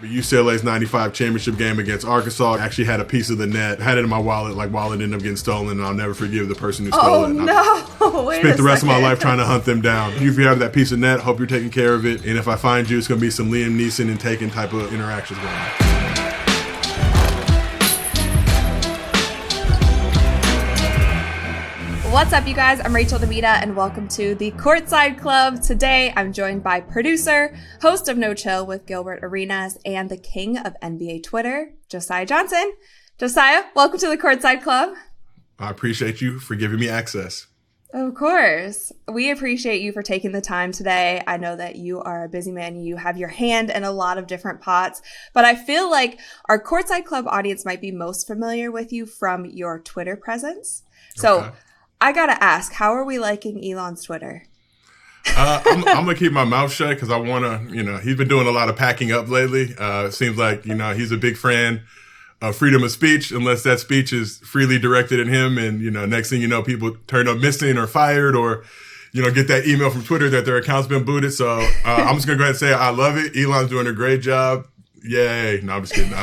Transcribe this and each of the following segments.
UCLA's 95 championship game against Arkansas. I actually had a piece of the net, had it in my wallet, wallet ended up getting stolen, and I'll never forgive the person who stole it. No. Spent the rest of my life trying to hunt them down. If you have that piece of net, hope you're taking care of it. And if I find you, it's going to be some Liam Neeson and Taken type of interactions going on. What's up, you guys? I'm Rachel DeMita, and welcome to the Courtside Club. Today, I'm joined by producer, host of No Chill with Gilbert Arenas, and the king of NBA Twitter, Josiah Johnson. Josiah, welcome to the Courtside Club. I appreciate you for giving me access. Of course. We appreciate you for taking the time today. I know that you are a busy man. You have your hand in a lot of different pots, but I feel like our Courtside Club audience might be most familiar with you from your Twitter presence. So okay. I gotta ask, how are we liking Elon's Twitter? I'm gonna keep my mouth shut because I want to, he's been doing a lot of packing up lately. It seems like, he's a big fan of freedom of speech, unless that speech is freely directed at him. And, next thing you know, people turn up missing or fired or, get that email from Twitter that their account's been booted. So I'm just gonna go ahead and say I love it. Elon's doing a great job. Yay. No, I'm just kidding.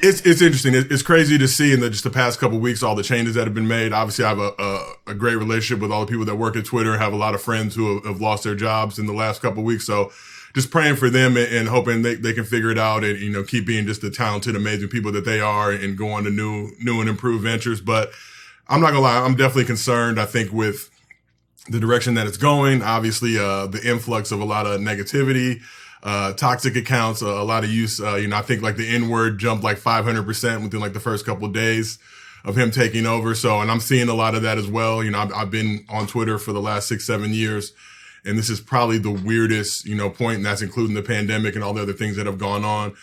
It's interesting. It's crazy to see in just the past couple of weeks, all the changes that have been made. Obviously, I have a great relationship with all the people that work at Twitter and have a lot of friends who have lost their jobs in the last couple of weeks. So just praying for them and hoping they can figure it out and, keep being just the talented, amazing people that they are and go on to new and improved ventures. But I'm not gonna lie, I'm definitely concerned, I think, with the direction that it's going. Obviously, the influx of a lot of negativity, toxic accounts, a lot of use. I think the N-word jumped 500% within the first couple of days of him taking over. So, and I'm seeing a lot of that as well. I've been on Twitter for the last 6-7 years, and this is probably the weirdest, point, and that's including the pandemic and all the other things that have gone on.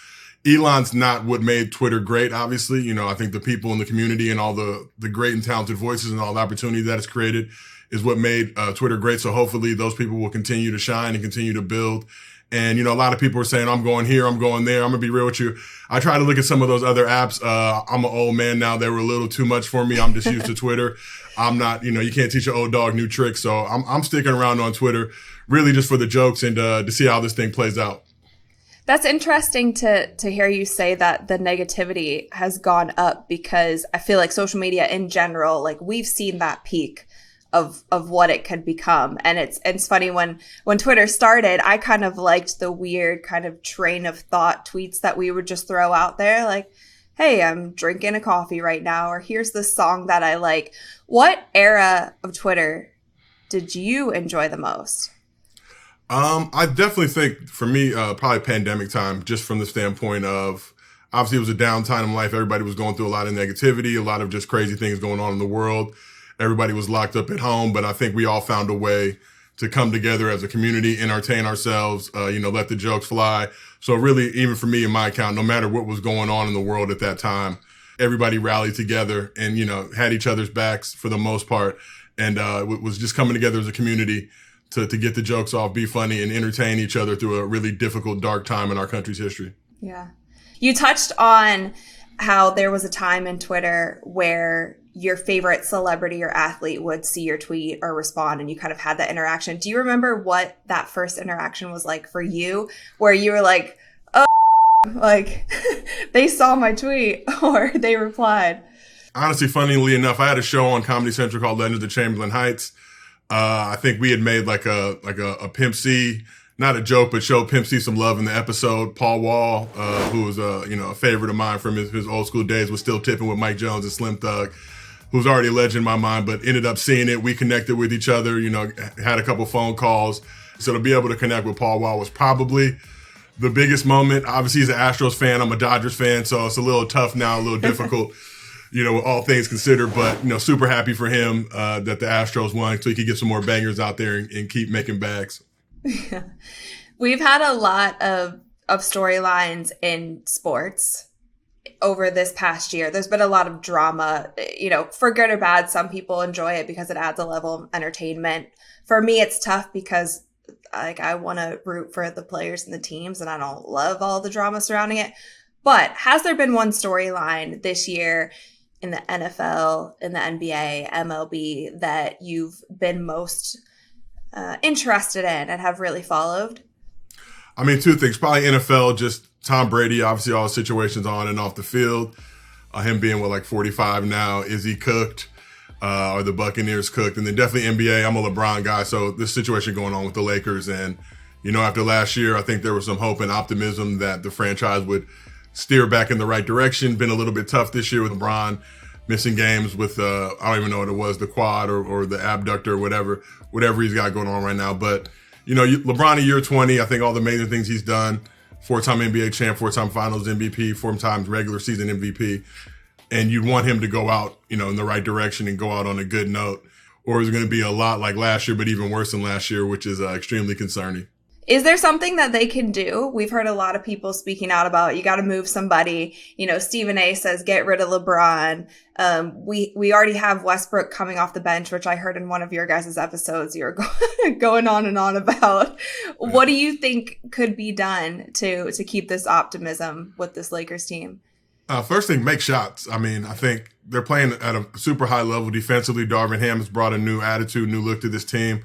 Elon's not what made Twitter great, obviously. I think the people in the community and all the great and talented voices and all the opportunity that it's created is what made Twitter great. So hopefully those people will continue to shine and continue to build. And, a lot of people are saying, I'm going here, I'm going there. I'm going to be real with you. I try to look at some of those other apps. I'm an old man now. They were a little too much for me. I'm just used to Twitter. I'm not, you can't teach an old dog new tricks. So I'm sticking around on Twitter really just for the jokes and to see how this thing plays out. That's interesting to hear you say that the negativity has gone up, because I feel like social media in general, we've seen that peak of what it could become. And it's funny, when Twitter started, I kind of liked the weird kind of train of thought tweets that we would just throw out there, like, hey, I'm drinking a coffee right now, or here's this song that I like. What era of Twitter did you enjoy the most? I definitely think for me, probably pandemic time, just from the standpoint of, obviously it was a downtime in life. Everybody was going through a lot of negativity, a lot of just crazy things going on in the world. Everybody was locked up at home, but I think we all found a way to come together as a community, entertain ourselves, let the jokes fly. So really, even for me in my account, no matter what was going on in the world at that time, everybody rallied together and, had each other's backs for the most part. And was just coming together as a community to get the jokes off, be funny, and entertain each other through a really difficult, dark time in our country's history. Yeah. You touched on how there was a time in Twitter where your favorite celebrity or athlete would see your tweet or respond, and you kind of had that interaction. Do you remember what that first interaction was like for you, where you were like, oh, they saw my tweet or they replied? Honestly, funnily enough, I had a show on Comedy Central called Legends of Chamberlain Heights. I think we had made a Pimp C, not a joke, but showed Pimp C some love in the episode. Paul Wall, who was a favorite of mine from his old school days, was still tipping with Mike Jones and Slim Thug, who's already a legend in my mind, but ended up seeing it. We connected with each other, had a couple phone calls. So to be able to connect with Paul Wall was probably the biggest moment. Obviously, he's an Astros fan. I'm a Dodgers fan, so it's a little tough now, a little difficult, all things considered. But, super happy for him that the Astros won so he could get some more bangers out there and keep making bags. Yeah. We've had a lot of storylines in sports over this past year. There's been a lot of drama, for good or bad. Some people enjoy it because it adds a level of entertainment. For me, it's tough because I want to root for the players and the teams, and I don't love all the drama surrounding it. But has there been one storyline this year in the NFL, in the NBA, MLB that you've been most interested in and have really followed? I mean, two things. Probably NFL, just Tom Brady, obviously all the situations on and off the field. Him being, 45 now. Is he cooked? Are the Buccaneers cooked? And then definitely NBA. I'm a LeBron guy, so this situation going on with the Lakers. And, after last year, I think there was some hope and optimism that the franchise would steer back in the right direction. Been a little bit tough this year with LeBron missing games with, I don't even know what it was, the quad or the abductor or whatever he's got going on right now. But, LeBron in year 20, I think all the major things he's done, 4-time NBA champ, 4-time finals MVP, 4-time regular season MVP. And you'd want him to go out, in the right direction and go out on a good note. Or is it going to be a lot like last year, but even worse than last year, which is extremely concerning. Is there something that they can do? We've heard a lot of people speaking out about you got to move somebody. Stephen A says get rid of LeBron. We already have Westbrook coming off the bench, which I heard in one of your guys' episodes you were going on and on about. What do you think could be done to keep this optimism with this Lakers team? First thing, make shots. I mean, I think they're playing at a super high level defensively. Darvin Ham has brought a new attitude, new look to this team.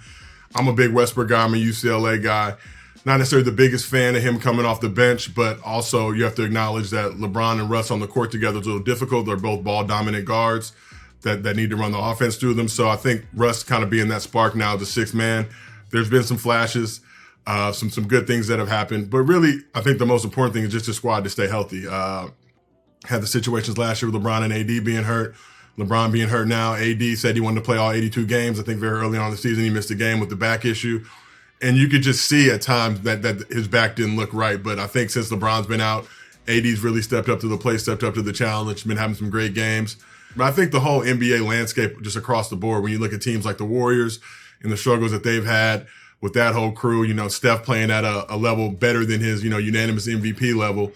I'm a big Westbrook guy. I'm a UCLA guy. Not necessarily the biggest fan of him coming off the bench, but also you have to acknowledge that LeBron and Russ on the court together is a little difficult. They're both ball-dominant guards that need to run the offense through them. So I think Russ kind of being that spark now, the sixth man. There's been some flashes, some good things that have happened. But really, I think the most important thing is just the squad to stay healthy. Had the situations last year with LeBron and AD being hurt. LeBron being hurt now. AD said he wanted to play all 82 games. I think very early on in the season he missed a game with the back issue. And you could just see at times that his back didn't look right. But I think since LeBron's been out, AD's really stepped up to the plate, stepped up to the challenge, been having some great games. But I think the whole NBA landscape just across the board, when you look at teams like the Warriors and the struggles that they've had with that whole crew, Steph playing at a level better than his, unanimous MVP level,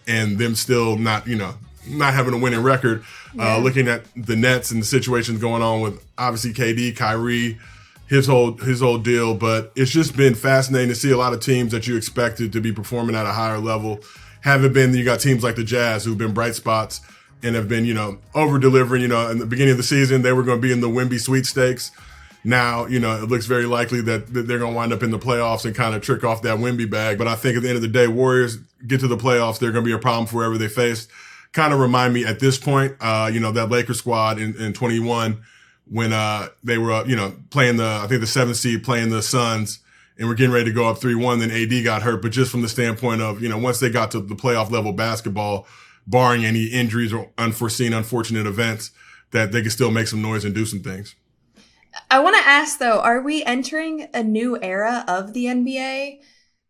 and them still not having a winning record. Yeah. Looking at the Nets and the situations going on with obviously KD, Kyrie, his whole deal. But it's just been fascinating to see a lot of teams that you expected to be performing at a higher level haven't been. You got teams like the Jazz who've been bright spots and have been, over delivering. In the beginning of the season, they were going to be in the Wemby sweepstakes. Now, it looks very likely that they're going to wind up in the playoffs and kind of trick off that Wemby bag. But I think at the end of the day, Warriors get to the playoffs, they're going to be a problem for whoever they face. Kind of remind me at this point, that Lakers squad in 21 when they were, playing the 7th seed, playing the Suns, and we're getting ready to go up 3-1. Then AD got hurt. But just from the standpoint of, once they got to the playoff level basketball, barring any injuries or unfortunate events, that they could still make some noise and do some things. I want to ask, though, are we entering a new era of the NBA?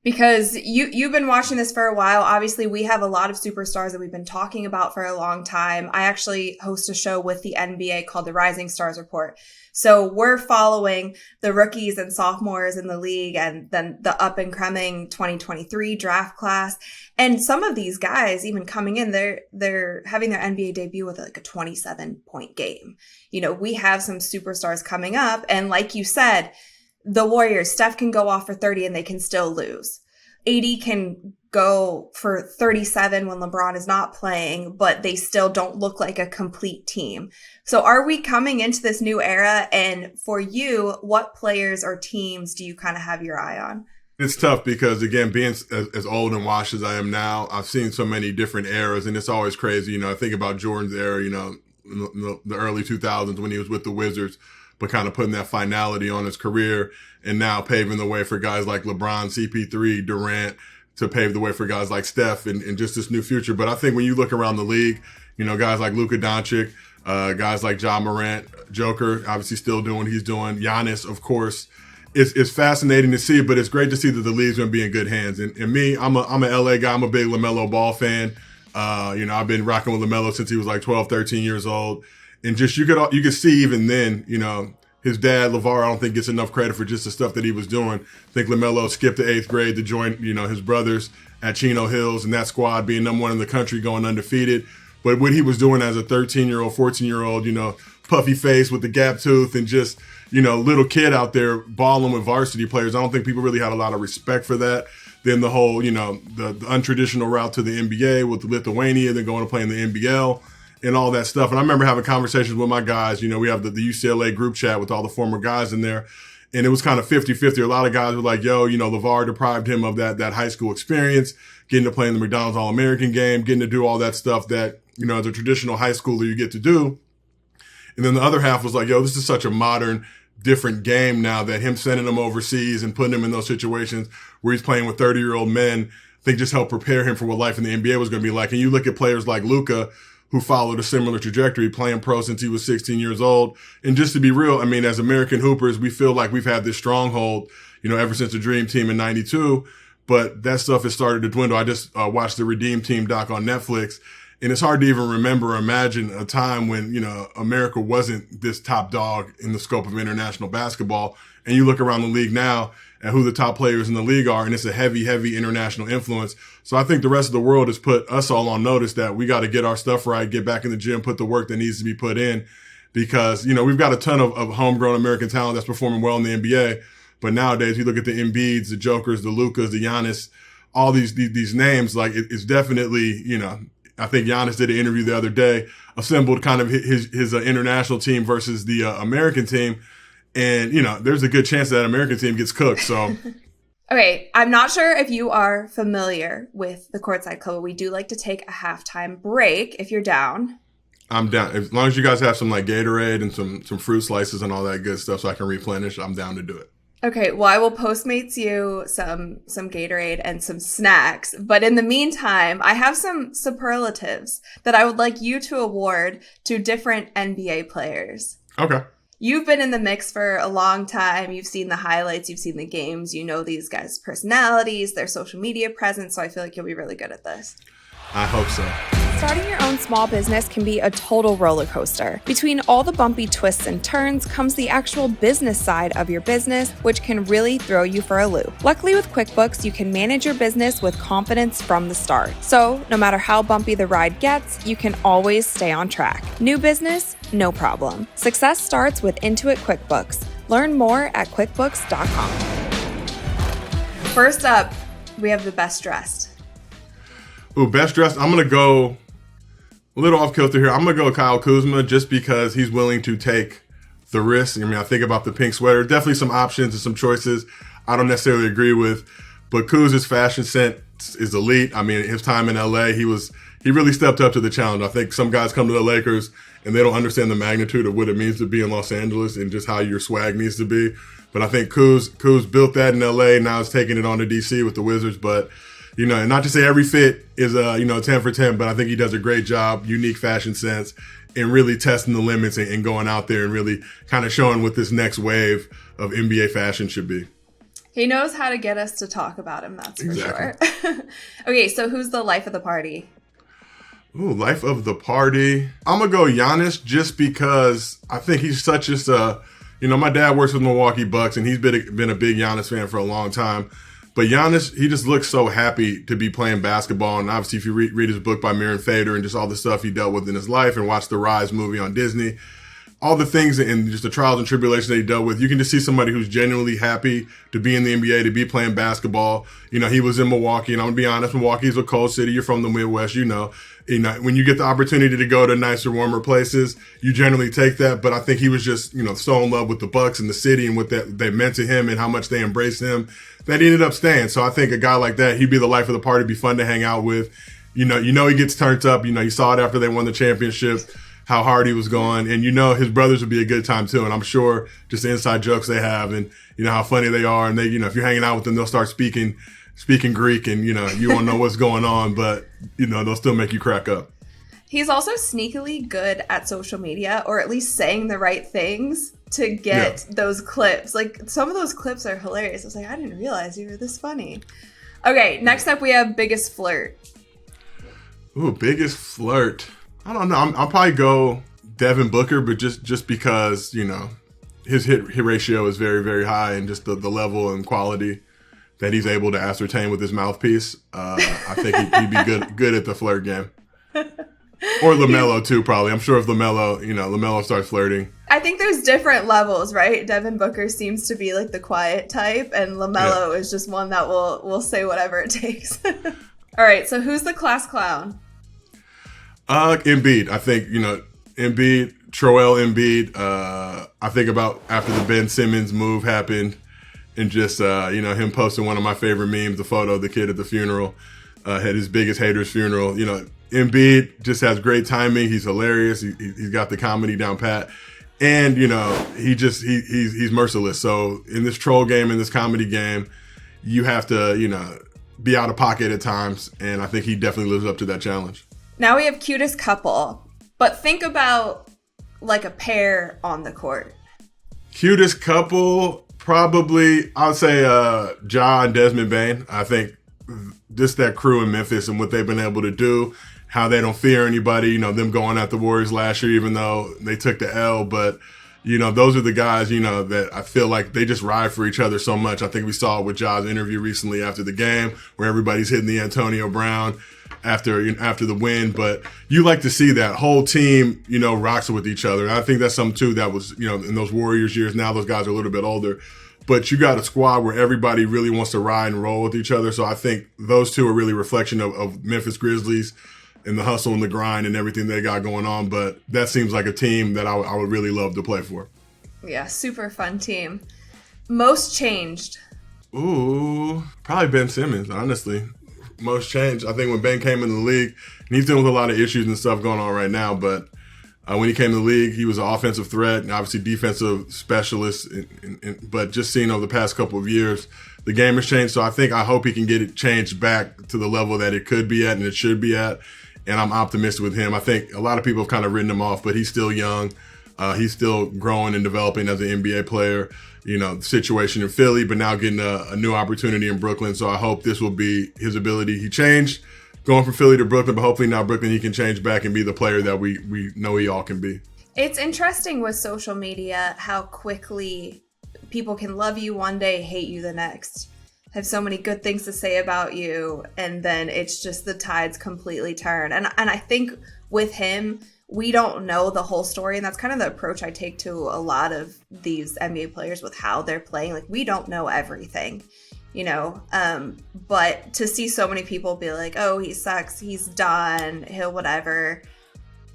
Because you've been watching this for a while. Obviously, we have a lot of superstars that we've been talking about for a long time. I actually host a show with the NBA called the Rising Stars Report. So we're following the rookies and sophomores in the league and then the up-and-coming 2023 draft class. And some of these guys, even coming in, they're having their NBA debut with like a 27-point game. We have some superstars coming up. And like you said, the Warriors, Steph can go off for 30 and they can still lose. AD can go for 37 when LeBron is not playing, but they still don't look like a complete team. So are we coming into this new era? And for you, what players or teams do you kind of have your eye on? It's tough because, again, being as old and washed as I am now, I've seen so many different eras, and it's always crazy. I think about Jordan's era, in the early 2000s when he was with the Wizards, but kind of putting that finality on his career and now paving the way for guys like LeBron, CP3, Durant, to pave the way for guys like Steph and just this new future. But I think when you look around the league, guys like Luka Doncic, guys like Ja Morant, Joker, obviously still doing what he's doing, Giannis, of course. It's fascinating to see, but it's great to see that the league's going to be in good hands. And me, I'm an LA guy. I'm a big LaMelo Ball fan. I've been rocking with LaMelo since he was like 12, 13 years old. And just you could see even then, his dad, LeVar, I don't think gets enough credit for just the stuff that he was doing. I think LaMelo skipped the 8th grade to join, his brothers at Chino Hills and that squad being number one in the country, going undefeated. But what he was doing as a 13-year-old, 14-year-old, puffy face with the gap tooth and just, little kid out there balling with varsity players. I don't think people really had a lot of respect for that. Then the whole, the untraditional route to the NBA with Lithuania, then going to play in the NBL. And all that stuff. And I remember having conversations with my guys. We have the UCLA group chat with all the former guys in there. And it was kind of 50-50. A lot of guys were like, yo, LeVar deprived him of that high school experience, getting to play in the McDonald's All-American game, getting to do all that stuff that, as a traditional high schooler you get to do. And then the other half was like, yo, this is such a modern, different game now that him sending him overseas and putting him in those situations where he's playing with 30-year-old men, I think just helped prepare him for what life in the NBA was going to be like. And you look at players like Luka, who followed a similar trajectory, playing pro since he was 16 years old. And just to be real, I mean, as American hoopers, we feel like we've had this stronghold, ever since the Dream Team in 92. But that stuff has started to dwindle. I just watched the Redeem Team doc on Netflix. And it's hard to even remember or imagine a time when, America wasn't this top dog in the scope of international basketball. And you look around the league now at who the top players in the league are, and it's a heavy, heavy international influence. So I think the rest of the world has put us all on notice that we got to get our stuff right, get back in the gym, put the work that needs to be put in, because, we've got a ton of homegrown American talent that's performing well in the NBA. But nowadays, you look at the Embiids, the Jokers, the Lukas, the Giannis, all these names, like it's definitely, I think Giannis did an interview the other day, assembled kind of his international team versus the American team. And, there's a good chance that American team gets cooked. So, okay, I'm not sure if you are familiar with the Courtside Club. We do like to take a halftime break if you're down. I'm down. As long as you guys have some like Gatorade and some fruit slices and all that good stuff so I can replenish, I'm down to do it. Okay, well, I will Postmates you some Gatorade and some snacks. But in the meantime, I have some superlatives that I would like you to award to different NBA players. Okay. You've been in the mix for a long time. You've seen the highlights. You've seen the games. You know these guys' personalities, their social media presence. So I feel like you'll be really good at this. I hope so. Starting your own small business can be a total roller coaster. Between all the bumpy twists and turns comes the actual business side of your business, which can really throw you for a loop. Luckily with QuickBooks, you can manage your business with confidence from the start. So no matter how bumpy the ride gets, you can always stay on track. New business, no problem. Success starts with Intuit QuickBooks. Learn more at QuickBooks.com. First up, we have the best dressed. Ooh, best dressed. I'm going to go a little off kilter here. I'm going to go Kyle Kuzma just because he's willing to take the risk. I mean, I think about the pink sweater. Definitely some options and some choices I don't necessarily agree with. But Kuz's fashion sense is elite. I mean, his time in LA, he really stepped up to the challenge. I think some guys come to the Lakers and they don't understand the magnitude of what it means to be in Los Angeles and just how your swag needs to be. But I think Kuz built that in LA. Now he's taking it on to DC with the Wizards. But and not to say every fit is 10 for 10, but I think he does a great job, unique fashion sense, and really testing the limits and going out there and really kind of showing what this next wave of NBA fashion should be. He knows how to get us to talk about him, that's for sure. Okay, so who's the life of the party? Ooh, life of the party. I'm going to go Giannis just because I think he's such just my dad works with Milwaukee Bucks, and he's been a big Giannis fan for a long time. But Giannis, he just looks so happy to be playing basketball. And obviously, if you read his book by Miran Fader and just all the stuff he dealt with in his life and watch the Rise movie on Disney, all the things and just the trials and tribulations that he dealt with, you can just see somebody who's genuinely happy to be in the NBA, to be playing basketball. He was in Milwaukee, and I'm going to be honest, Milwaukee's a cold city. You're from the Midwest, when you get the opportunity to go to nicer, warmer places, you generally take that. But I think he was just, so in love with the Bucks and the city and what they meant to him and how much they embraced him that he ended up staying. So I think a guy like that, he'd be the life of the party, be fun to hang out with. He gets turned up. You saw it after they won the championship, how hard he was going. And his brothers would be a good time too. And I'm sure just the inside jokes they have and, how funny they are. And they, if you're hanging out with them, they'll start speaking Greek and, you won't know what's going on, but, they'll still make you crack up. He's also sneakily good at social media, or at least saying the right things to get those clips. Like, some of those clips are hilarious. I was like, I didn't realize you were this funny. Okay, next up we have biggest flirt. Ooh, biggest flirt. I don't know. I'll probably go Devin Booker, but just because, his hit ratio is very, very high, and just the level and quality that he's able to ascertain with his mouthpiece. I think he'd be good at the flirt game. Or LaMelo too, probably. I'm sure if LaMelo starts flirting. I think there's different levels, right? Devin Booker seems to be like the quiet type, and LaMelo is just one that will say whatever it takes. All right, so who's the class clown? Embiid. I think, Embiid Joel Embiid. I think about after the Ben Simmons move happened, and just him posting one of my favorite memes, the photo of the kid at the funeral, had his biggest hater's funeral. Embiid just has great timing. He's hilarious. He's got the comedy down pat, and he's merciless. So in this troll game, in this comedy game, you have to be out of pocket at times, and I think he definitely lives up to that challenge. Now we have cutest couple, but think about like a pair on the court. Cutest couple, probably, I'll say Ja and Desmond Bane. I think just that crew in Memphis and what they've been able to do, how they don't fear anybody, them going at the Warriors last year, even though they took the L. But, those are the guys, that I feel like they just ride for each other so much. I think we saw it with Ja's interview recently after the game where everybody's hitting the Antonio Brown after the win. But you like to see that whole team, rocks with each other. And I think that's something too that was, in those Warriors years. Now those guys are a little bit older. But you got a squad where everybody really wants to ride and roll with each other. So I think those two are really a reflection of Memphis Grizzlies and the hustle and the grind and everything they got going on. But that seems like a team that I would really love to play for. Yeah, super fun team. Most changed? Ooh, probably Ben Simmons, honestly. Most changed. I think when Ben came in the league, and he's dealing with a lot of issues and stuff going on right now, but when he came to the league, he was an offensive threat and obviously defensive specialist. But just seeing over the past couple of years, the game has changed. So I hope he can get it changed back to the level that it could be at and it should be at. And I'm optimistic with him. I think a lot of people have kind of written him off, but he's still young. He's still growing and developing as an NBA player. Situation in Philly, but now getting a new opportunity in Brooklyn. So I hope this will be his ability. He changed going from Philly to Brooklyn, but hopefully now Brooklyn he can change back and be the player that we know he all can be. It's interesting with social media how quickly people can love you one day, hate you the next, have so many good things to say about you, and then it's just the tides completely turn. And I think with him, we don't know the whole story, and that's kind of the approach I take to a lot of these NBA players with how they're playing. Like, we don't know everything, but to see so many people be like, oh, he sucks, he's done, he'll whatever.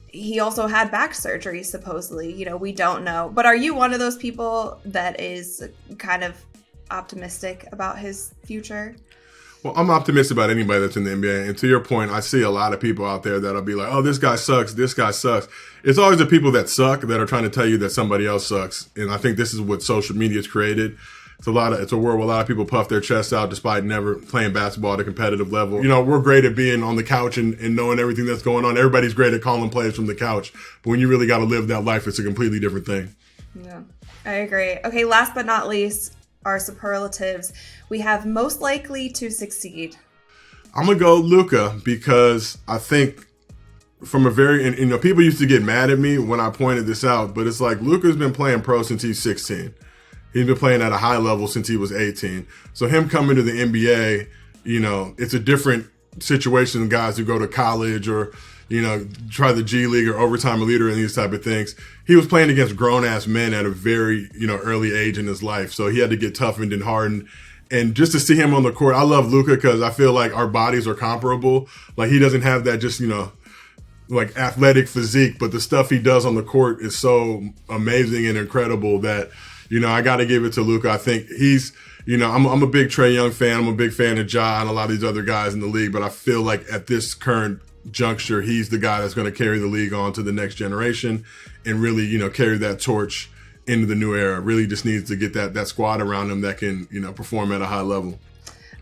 He also had back surgery, supposedly, we don't know. But are you one of those people that is kind of optimistic about his future? Well, I'm optimistic about anybody that's in the NBA. And to your point, I see a lot of people out there that'll be like, oh, this guy sucks, this guy sucks. It's always the people that suck that are trying to tell you that somebody else sucks. And I think this is what social media has created. It's a world where a lot of people puff their chests out despite never playing basketball at a competitive level. We're great at being on the couch and knowing everything that's going on. Everybody's great at calling plays from the couch. But when you really got to live that life, it's a completely different thing. Yeah, I agree. Okay, last but not least, our superlatives. We have most likely to succeed. I'm going to go Luka because I think from and people used to get mad at me when I pointed this out, but it's like Luka's been playing pro since he's 16. He's been playing at a high level since he was 18. So him coming to the NBA, it's a different situation than guys who go to college or, try the G League or overtime leader and these type of things. He was playing against grown-ass men at a very, early age in his life. So he had to get toughened and hardened. And just to see him on the court, I love Luka because I feel like our bodies are comparable. Like, he doesn't have that just, like athletic physique, but the stuff he does on the court is so amazing and incredible that, I got to give it to Luka. I think he's, I'm a big Trae Young fan. I'm a big fan of Ja and a lot of these other guys in the league, but I feel like at this current juncture, he's the guy that's going to carry the league on to the next generation and really, carry that torch into the new era. Really just needs to get that squad around him that can, perform at a high level.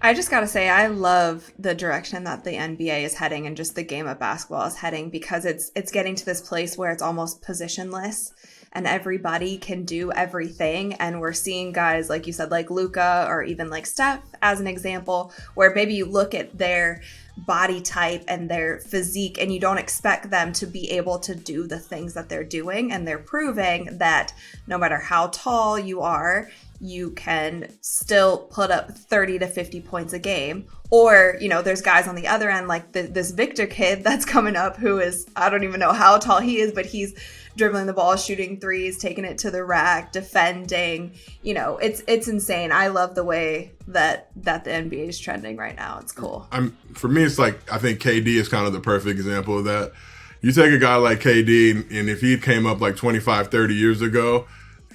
I just got to say, I love the direction that the NBA is heading and just the game of basketball is heading, because it's getting to this place where it's almost positionless and everybody can do everything. And we're seeing guys, like you said, like Luka or even like Steph as an example, where maybe you look at their body type and their physique and you don't expect them to be able to do the things that they're doing. And they're proving that no matter how tall you are, you can still put up 30 to 50 points a game. Or, there's guys on the other end, like this Victor kid that's coming up who is, I don't even know how tall he is, but he's dribbling the ball, shooting threes, taking it to the rack, defending. It's insane. I love the way that the NBA is trending right now. It's cool. For me, it's like, I think KD is kind of the perfect example of that. You take a guy like KD, and if he came up like 25, 30 years ago,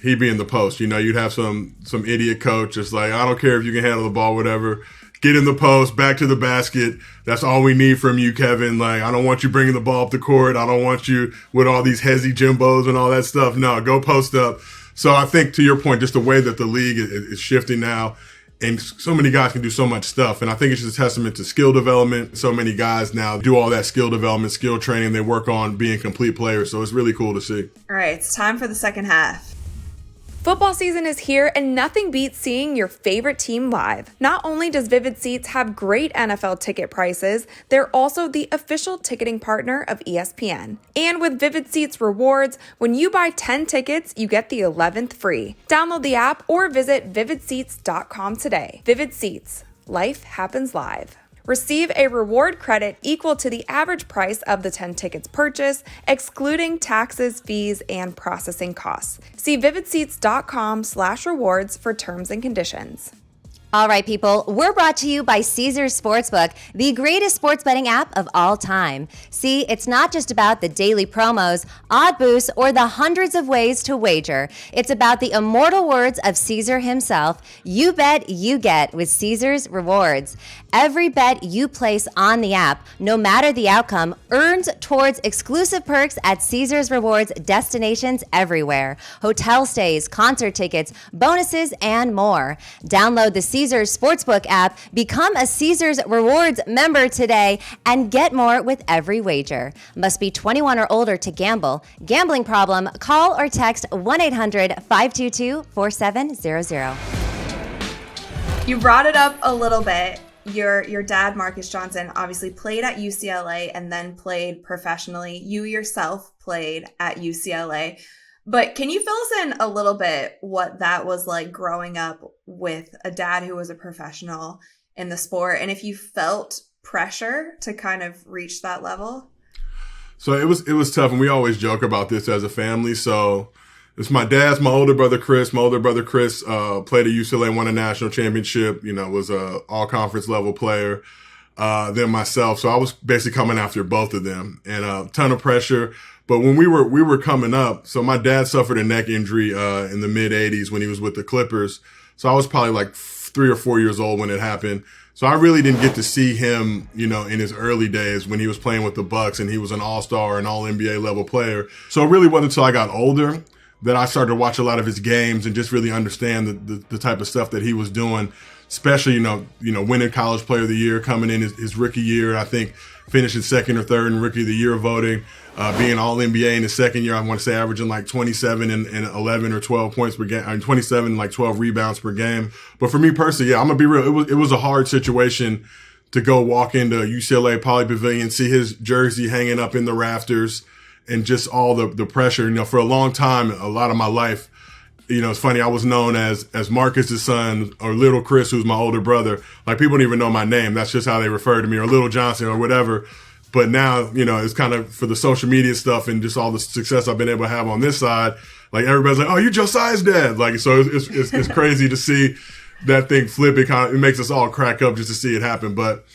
he'd be in the post. You know, you'd have some idiot coach just like, I don't care if you can handle the ball, whatever. Get in the post, back to the basket. That's all we need from you, Kevin. Like, I don't want you bringing the ball up the court. I don't want you with all these hezzy Jimbos and all that stuff. No, go post up. So I think, to your point, just the way that the league is shifting now, and so many guys can do so much stuff. And I think it's just a testament to skill development. So many guys now do all that skill development, skill training. They work on being complete players. So it's really cool to see. All right, it's time for the second half. Football season is here, and nothing beats seeing your favorite team live. Not only does Vivid Seats have great NFL ticket prices, they're also the official ticketing partner of ESPN. And with Vivid Seats rewards, when you buy 10 tickets, you get the 11th free. Download the app or visit vividseats.com today. Vivid Seats. Life happens live. Receive a reward credit equal to the average price of the 10 tickets purchased, excluding taxes, fees, and processing costs. See vividseats.com/rewards for terms and conditions. All right, people, we're brought to you by Caesars Sportsbook, the greatest sports betting app of all time. See, it's not just about the daily promos, odd boosts, or the hundreds of ways to wager. It's about the immortal words of Caesar himself: you bet, you get with Caesars Rewards. Every bet you place on the app, no matter the outcome, earns towards exclusive perks at Caesars Rewards destinations everywhere. Hotel stays, concert tickets, bonuses, and more. Download the Caesars Sportsbook app, become a Caesars Rewards member today, and get more with every wager. Must be 21 or older to gamble. Gambling problem? Call or text 1-800-522-4700. You brought it up a little bit. Your dad, Marcus Johnson, obviously played at UCLA and then played professionally. You yourself played at UCLA. But can you fill us in a little bit what that was like growing up with a dad who was a professional in the sport, and if you felt pressure to kind of reach that level? So it was tough, and we always joke about this as a family. So it's my dad's, my older brother Chris. My older brother Chris played at UCLA, won a national championship, was a all-conference level player. Then myself. So I was basically coming after both of them, and a ton of pressure. But when we were coming up, so my dad suffered a neck injury in the mid-'80s when he was with the Clippers. So I was probably like 3 or 4 years old when it happened. So I really didn't get to see him, in his early days when he was playing with the Bucks and he was an all-star and all-NBA level player. So it really wasn't until I got older that I started to watch a lot of his games and just really understand the type of stuff that he was doing, especially, winning College Player of the Year, coming in his rookie year. I think finishing second or third in Rookie of the Year voting, being All-NBA in his second year. I want to say averaging like 27 and 11 or 12 points per game, 27 like 12 rebounds per game. But for me personally, yeah, I'm gonna be real. It was a hard situation to go walk into UCLA Poly Pavilion, see his jersey hanging up in the rafters, and just all the pressure. For a long time, a lot of my life, it's funny, I was known as Marcus's son, or Little Chris, who's my older brother. Like, people don't even know my name. That's just how they refer to me, or Little Johnson or whatever. But now, it's kind of for the social media stuff and just all the success I've been able to have on this side. Like, everybody's like, oh, you Josiah's dad. Like, so it's crazy to see that thing flip. It makes us all crack up just to see it happen. But,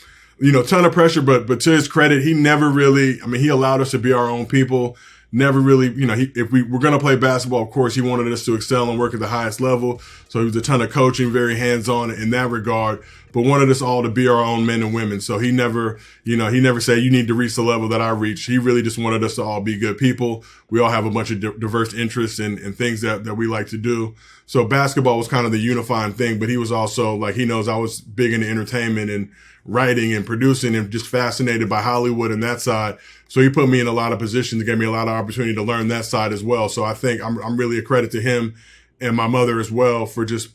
ton of pressure. But to his credit, he never really, he allowed us to be our own people. Never really, if we were going to play basketball, of course, he wanted us to excel and work at the highest level. So he was a ton of coaching, very hands-on in that regard, but wanted us all to be our own men and women. So he never, he never said, you need to reach the level that I reached. He really just wanted us to all be good people. We all have a bunch of diverse interests and things that we like to do. So basketball was kind of the unifying thing, but he was also like, he knows I was big into entertainment and writing and producing and just fascinated by Hollywood and that side. So he put me in a lot of positions, gave me a lot of opportunity to learn that side as well. So I think I'm really a credit to him and my mother as well for just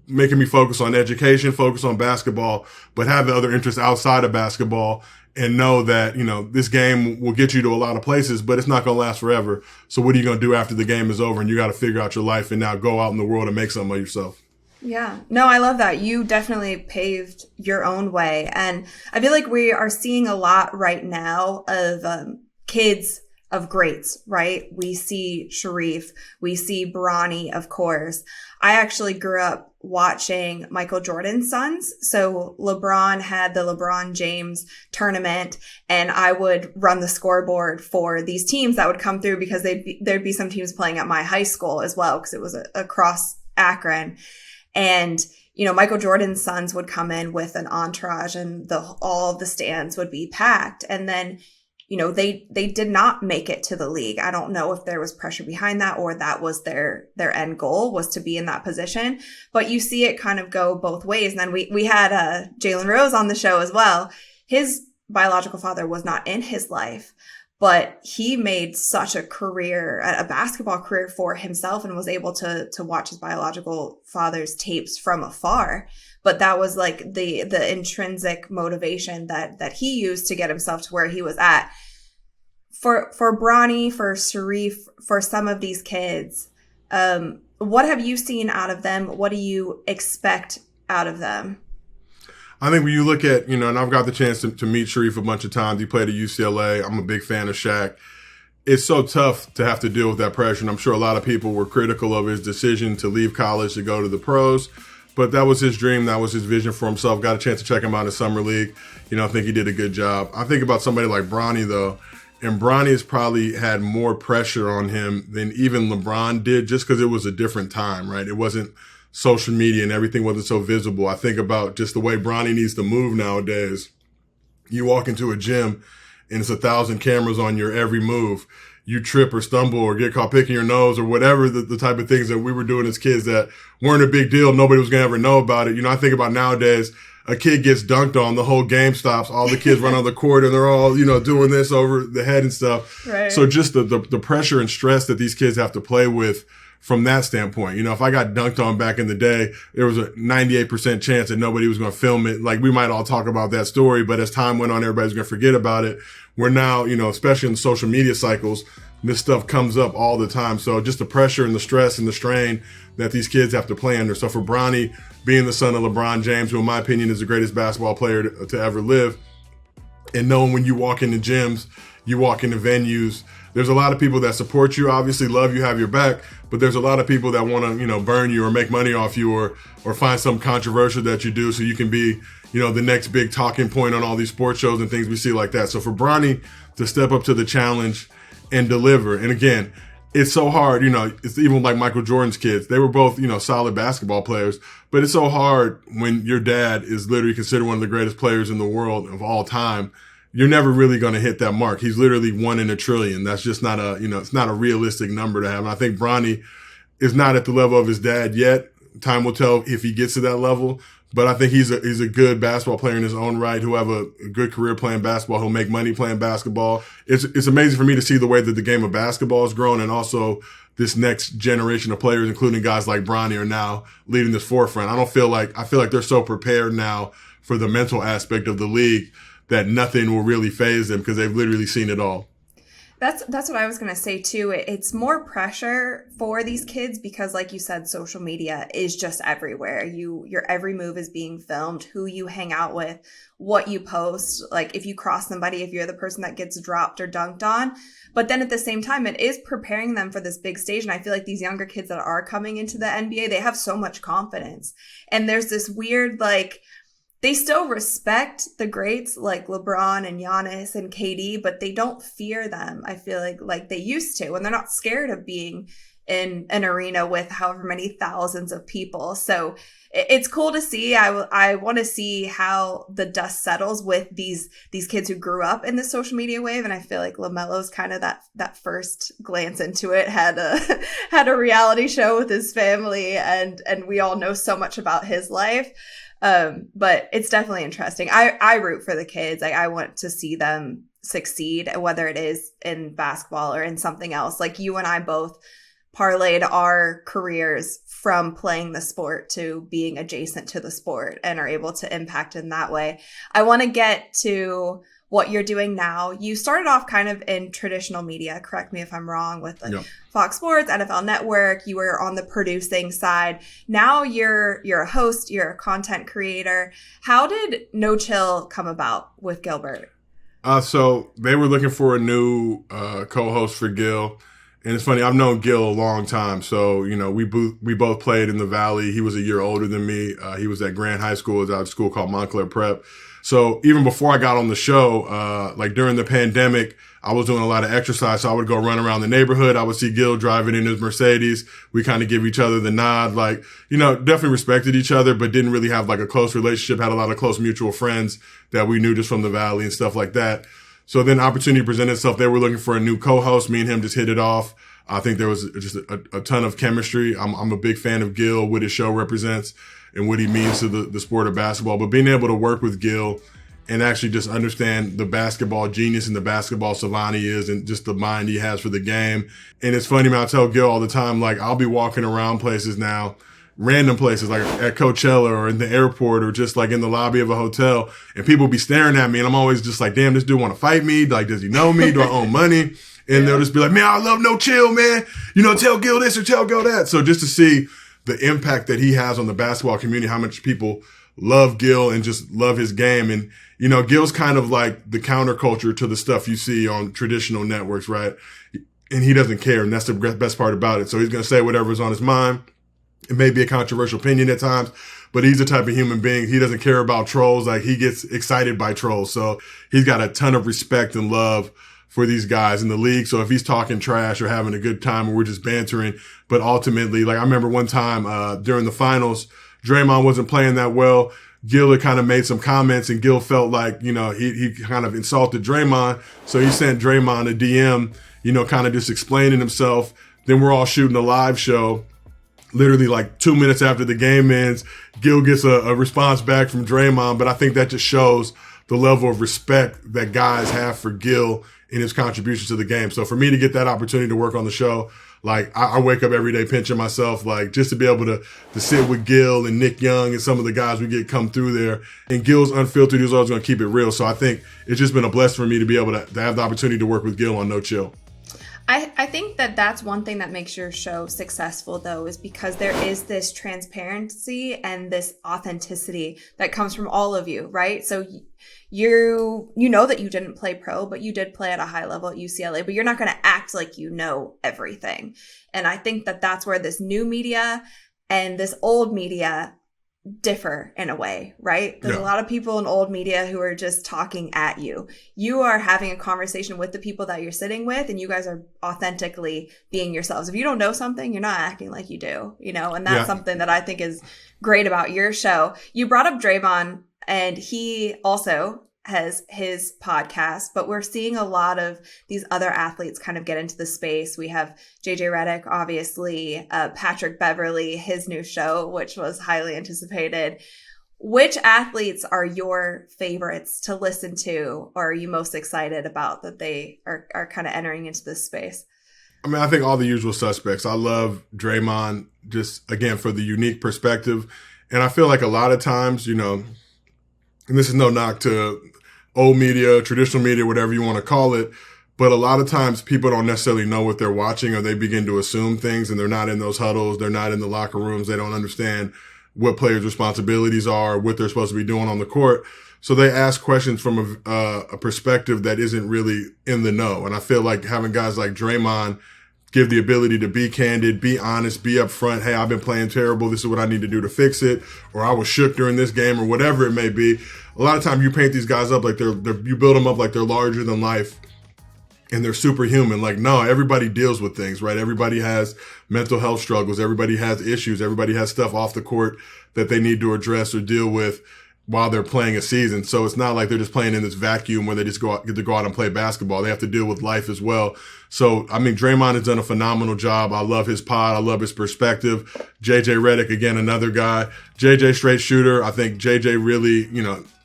making me focus on education, focus on basketball, but have the other interests outside of basketball and know that, this game will get you to a lot of places, but it's not going to last forever. So what are you going to do after the game is over? And you got to figure out your life and now go out in the world and make something of yourself. Yeah. No, I love that. You definitely paved your own way. And I feel like we are seeing a lot right now of kids of greats, right? We see Shareef. We see Bronny, of course. I actually grew up watching Michael Jordan's sons. So LeBron had the LeBron James tournament, and I would run the scoreboard for these teams that would come through, because there'd be some teams playing at my high school as well, because it was across Akron. And, you know, Michael Jordan's sons would come in with an entourage, and all of the stands would be packed. And then, you know, they did not make it to the league. I don't know if there was pressure behind that, or that was their end goal, was to be in that position. But you see it kind of go both ways. And then we had Jalen Rose on the show as well. His biological father was not in his life, but he made such a basketball career for himself, and was able to watch his biological father's tapes from afar. But that was like the intrinsic motivation that he used to get himself to where he was at. For Bronny, for Shareef, for some of these kids, what have you seen out of them? What do you expect out of them? I think when you look at, you know, and I've got the chance to meet Shareef a bunch of times. He played at UCLA. I'm a big fan of Shaq. It's so tough to have to deal with that pressure. And I'm sure a lot of people were critical of his decision to leave college to go to the pros. But that was his dream. That was his vision for himself. Got a chance to check him out in Summer League. You know, I think he did a good job. I think about somebody like Bronny, though. And Bronny has probably had more pressure on him than even LeBron did, just because it was a different time, right? It wasn't social media and everything wasn't so visible. I think about just the way Bronny needs to move nowadays. You walk into a gym and it's 1,000 cameras on your every move. You trip or stumble or get caught picking your nose or whatever, the type of things that we were doing as kids that weren't a big deal. Nobody was going to ever know about it. You know, I think about nowadays, a kid gets dunked on, the whole game stops, all the kids run on the court and they're all, you know, doing this over the head and stuff. Right. So just the pressure and stress that these kids have to play with from that standpoint. You know, if I got dunked on back in the day, there was a 98% chance that nobody was going to film it. Like, we might all talk about that story, but as time went on, everybody's going to forget about it. We're now, you know, especially in the social media cycles, this stuff comes up all the time. So just the pressure and the stress and the strain that these kids have to play under. So for Bronny, being the son of LeBron James, who in my opinion is the greatest basketball player to ever live, and knowing when you walk into gyms, you walk into venues, there's a lot of people that support you, obviously love you, have your back, but there's a lot of people that want to, you know, burn you or make money off you or find some controversial that you do so you can be, you know, the next big talking point on all these sports shows and things we see like that. So for Bronny to step up to the challenge and deliver, and again, it's so hard, you know, it's even like Michael Jordan's kids. They were both, you know, solid basketball players, but it's so hard when your dad is literally considered one of the greatest players in the world of all time. You're never really going to hit that mark. He's literally 1 in a trillion. That's just not a, you know, it's not a realistic number to have. And I think Bronny is not at the level of his dad yet. Time will tell if he gets to that level. But I think he's a good basketball player in his own right, who'll have a good career playing basketball. He'll make money playing basketball. It's amazing for me to see the way that the game of basketball has grown, and also this next generation of players, including guys like Bronny, are now leading this forefront. I feel like they're so prepared now for the mental aspect of the league that nothing will really faze them because they've literally seen it all. That's what I was going to say too. It's more pressure for these kids because, like you said, social media is just everywhere. Your every move is being filmed, who you hang out with, what you post, like if you cross somebody, if you're the person that gets dropped or dunked on. But then at the same time, it is preparing them for this big stage. And I feel like these younger kids that are coming into the NBA, they have so much confidence. And there's this weird, like, they still respect the greats like LeBron and Giannis and KD, but they don't fear them, I feel like they used to. And they're not scared of being in an arena with however many thousands of people. So it's cool to see. I want to see how the dust settles with these kids who grew up in the social media wave. And I feel like LaMelo's kind of that first glance into it, had a reality show with his family, and we all know so much about his life. But it's definitely interesting. I root for the kids. I want to see them succeed, whether it is in basketball or in something else. Like you and I both parlayed our careers from playing the sport to being adjacent to the sport and are able to impact in that way. I want to get to what you're doing now. You started off kind of in traditional media, correct me if I'm wrong, with Fox Sports, NFL Network. You were on the producing side. Now you're a host, you're a content creator. How did No Chill come about with Gilbert? So they were looking for a new co-host for Gil. And it's funny, I've known Gil a long time. So, we both played in the Valley. He was a year older than me. He was at Grant High School. It was at a school called Montclair Prep. So even before I got on the show, like during the pandemic, I was doing a lot of exercise. So I would go run around the neighborhood. I would see Gil driving in his Mercedes. We kind of give each other the nod, definitely respected each other, but didn't really have like a close relationship, had a lot of close mutual friends that we knew just from the Valley and stuff like that. So then opportunity presented itself. They were looking for a new co-host. Me and him just hit it off. I think there was just a ton of chemistry. I'm a big fan of Gil, what his show represents and what he means to the sport of basketball. But being able to work with Gil and actually just understand the basketball genius and the basketball savant he is and just the mind he has for the game. And it's funny, man, I tell Gil all the time, like I'll be walking around places now, random places like at Coachella or in the airport or just like in the lobby of a hotel, and people be staring at me and I'm always just like, damn, this dude want to fight me? Like, does he know me? Do I owe money? And they'll just be like, man, I love No Chill, man. Tell Gil this or tell Gil that. So just to see the impact that he has on the basketball community, how much people love Gil and just love his game. And, Gil's kind of like the counterculture to the stuff you see on traditional networks, right? And he doesn't care. And that's the best part about it. So he's going to say whatever's on his mind. It may be a controversial opinion at times, but he's the type of human being. He doesn't care about trolls. Like he gets excited by trolls. So he's got a ton of respect and love for these guys in the league. So if he's talking trash or having a good time or we're just bantering, but ultimately, like I remember one time, during the finals, Draymond wasn't playing that well. Gil had kind of made some comments and Gil felt like, he kind of insulted Draymond. So he sent Draymond a DM, kind of just explaining himself. Then we're all shooting a live show. Literally like 2 minutes after the game ends, Gil gets a response back from Draymond. But I think that just shows the level of respect that guys have for Gil in his contributions to the game. So for me to get that opportunity to work on the show, like I wake up every day pinching myself, like just to be able to sit with Gil and Nick Young and some of the guys we get come through there. And Gil's unfiltered. He's always going to keep it real. So I think it's just been a blessing for me to be able to have the opportunity to work with Gil on No Chill. I think that's one thing that makes your show successful, though, is because there is this transparency and this authenticity that comes from all of you, right? So you know that you didn't play pro, but you did play at a high level at UCLA, but you're not going to act like you know everything. And I think that that's where this new media and this old media differ in a way, right? There's a lot of people in old media who are just talking at you. You are having a conversation with the people that you're sitting with, and you guys are authentically being yourselves. If you don't know something, you're not acting like you do, and that's something that I think is great about your show. You brought up Draymond, and he also has his podcast, but we're seeing a lot of these other athletes kind of get into the space. We have JJ Redick, obviously, Patrick Beverly, his new show, which was highly anticipated. Which athletes are your favorites to listen to, or are you most excited about that they are kind of entering into this space? I mean, I think all the usual suspects. I love Draymond just, again, for the unique perspective. And I feel like a lot of times, and this is no knock to old media, traditional media, whatever you want to call it, but a lot of times people don't necessarily know what they're watching, or they begin to assume things, and they're not in those huddles. They're not in the locker rooms. They don't understand what players' responsibilities are, what they're supposed to be doing on the court. So they ask questions from a perspective that isn't really in the know. And I feel like having guys like Draymond give the ability to be candid, be honest, be upfront. Hey, I've been playing terrible. This is what I need to do to fix it. Or I was shook during this game, or whatever it may be. A lot of times you paint these guys up like you build them up like they're larger than life and they're superhuman. Like, no, everybody deals with things, right? Everybody has mental health struggles. Everybody has issues. Everybody has stuff off the court that they need to address or deal with while they're playing a season. So it's not like they're just playing in this vacuum where they just get to go out and play basketball. They have to deal with life as well. So, I mean, Draymond has done a phenomenal job. I love his pod. I love his perspective. JJ Redick, again, another guy. JJ, straight shooter. I think JJ really,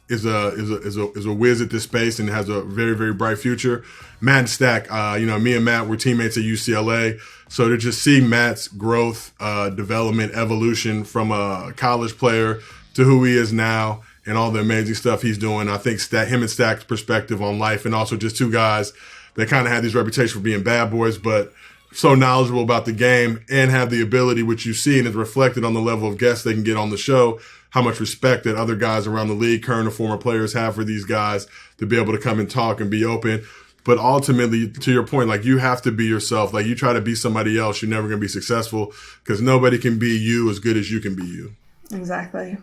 is a whiz at this space and has a very, very bright future. Matt and Stack, me and Matt were teammates at UCLA. So to just see Matt's growth, development, evolution from a college player to who he is now and all the amazing stuff he's doing, I think him and Stack's perspective on life, and also just two guys that kind of had this reputation for being bad boys, but so knowledgeable about the game and have the ability, which you see and is reflected on the level of guests they can get on the show, how much respect that other guys around the league, current and former players, have for these guys to be able to come and talk and be open. But ultimately, to your point, like, you have to be yourself. Like, you try to be somebody else, you're never going to be successful because nobody can be you as good as you can be you. Exactly.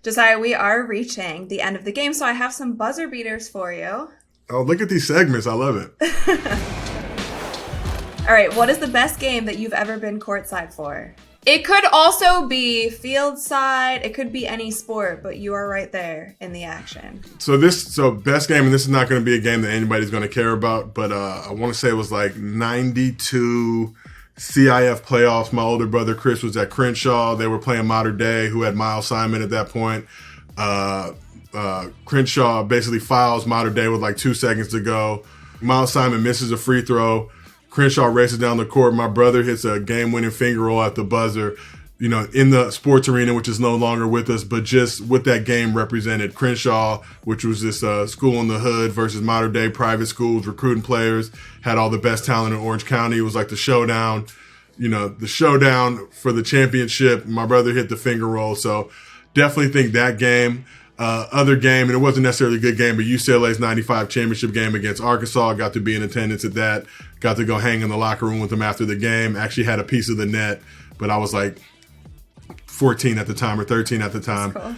Josiah, we are reaching the end of the game, so I have some buzzer beaters for you. Oh, look at these segments. I love it. All right. What is the best game that you've ever been courtside for? It could also be field side. It could be any sport, but you are right there in the action. So best game, and this is not going to be a game that anybody's going to care about, but I want to say it was like 92 CIF playoffs. My older brother Chris was at Crenshaw. They were playing Mater Dei, who had Miles Simon at that point. Crenshaw basically fouls Mater Dei with like 2 seconds to go. Miles Simon misses a free throw. Crenshaw races down the court. My brother hits a game-winning finger roll at the buzzer, in the sports arena, which is no longer with us, but just what that game represented. Crenshaw, which was this school in the hood versus Mater Dei private schools, recruiting players, had all the best talent in Orange County. It was like the showdown, the showdown for the championship. My brother hit the finger roll. So definitely think that game. Other game, and it wasn't necessarily a good game, but UCLA's 95 championship game against Arkansas. Got to be in attendance at that. Got to go hang in the locker room with them after the game. Actually had a piece of the net, but I was like 14 at the time or 13 at the time. That's cool.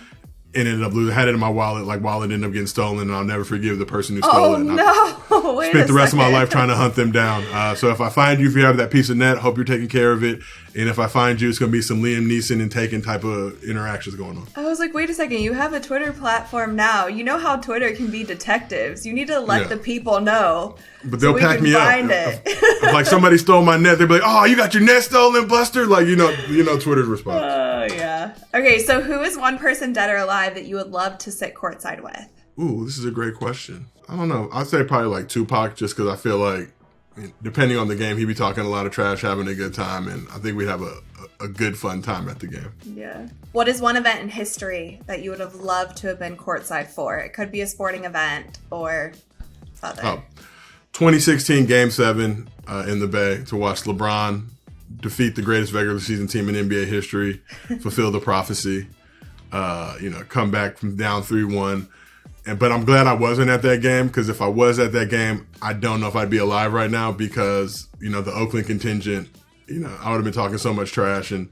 And ended up losing. Had it in my wallet. Like, wallet ended up getting stolen, and I'll never forgive the person who stole it. No! Spent the rest of my life trying to hunt them down. So if I find you, if you have that piece of net, hope you're taking care of it. And if I find you, it's going to be some Liam Neeson and Taken type of interactions going on. I was like, wait a second, you have a Twitter platform now. You know how Twitter can be detectives. You need to let the people know. But they'll pack me up. If like somebody stole my net, they'll be like, "Oh, you got your net stolen, Buster!" Like, Twitter's response. Oh yeah. Okay, so who is one person, dead or alive, that you would love to sit courtside with? Ooh, this is a great question. I don't know. I'd say probably like Tupac, just because I feel like, depending on the game, he'd be talking a lot of trash, having a good time, and I think we'd have a good, fun time at the game. Yeah. What is one event in history that you would have loved to have been courtside for? It could be a sporting event or other. 2016 Game 7 in the Bay to watch LeBron defeat the greatest regular season team in NBA history, fulfill the prophecy, come back from down 3-1. But I'm glad I wasn't at that game, because if I was at that game, I don't know if I'd be alive right now, because, the Oakland contingent, I would have been talking so much trash and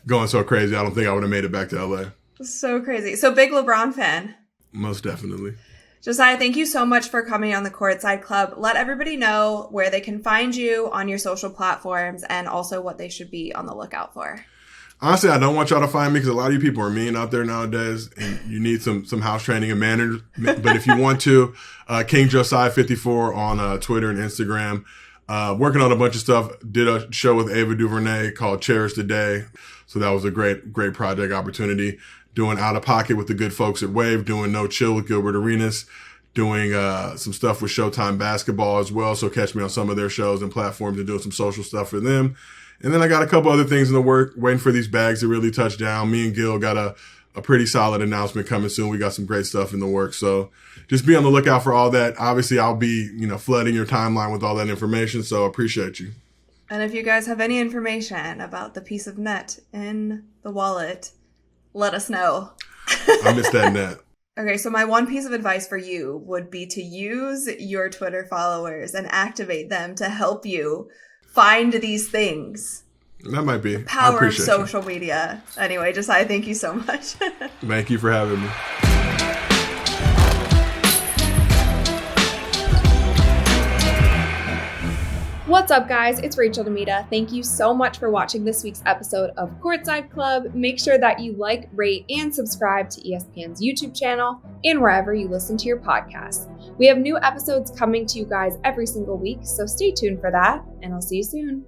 going so crazy. I don't think I would have made it back to LA. So crazy. So big LeBron fan. Most definitely. Josiah, thank you so much for coming on the Courtside Club. Let everybody know where they can find you on your social platforms and also what they should be on the lookout for. Honestly, I don't want y'all to find me, because a lot of you people are mean out there nowadays, and you need some house training and manners. But if you want to, King Josiah 54 on Twitter and Instagram. Working on a bunch of stuff. Did a show with Ava DuVernay called Cherish the Day. So that was a great project opportunity. Doing Out of Pocket with the good folks at Wave. Doing No Chill with Gilbert Arenas. Doing some stuff with Showtime Basketball as well. So catch me on some of their shows and platforms and doing some social stuff for them. And then I got a couple other things in the work, waiting for these bags to really touch down. Me and Gil got a pretty solid announcement coming soon. We got some great stuff in the works. So just be on the lookout for all that. Obviously, I'll be, flooding your timeline with all that information. So I appreciate you. And if you guys have any information about the piece of net in the wallet, let us know. I missed that net. Okay, so my one piece of advice for you would be to use your Twitter followers and activate them to help you find these things. That might be. The power of social media. Anyway, Josiah, thank you so much. Thank you for having me. What's up, guys? It's Rachel DeMita. Thank you so much for watching this week's episode of Courtside Club. Make sure that you like, rate, and subscribe to ESPN's YouTube channel and wherever you listen to your podcasts. We have new episodes coming to you guys every single week, so stay tuned for that, and I'll see you soon.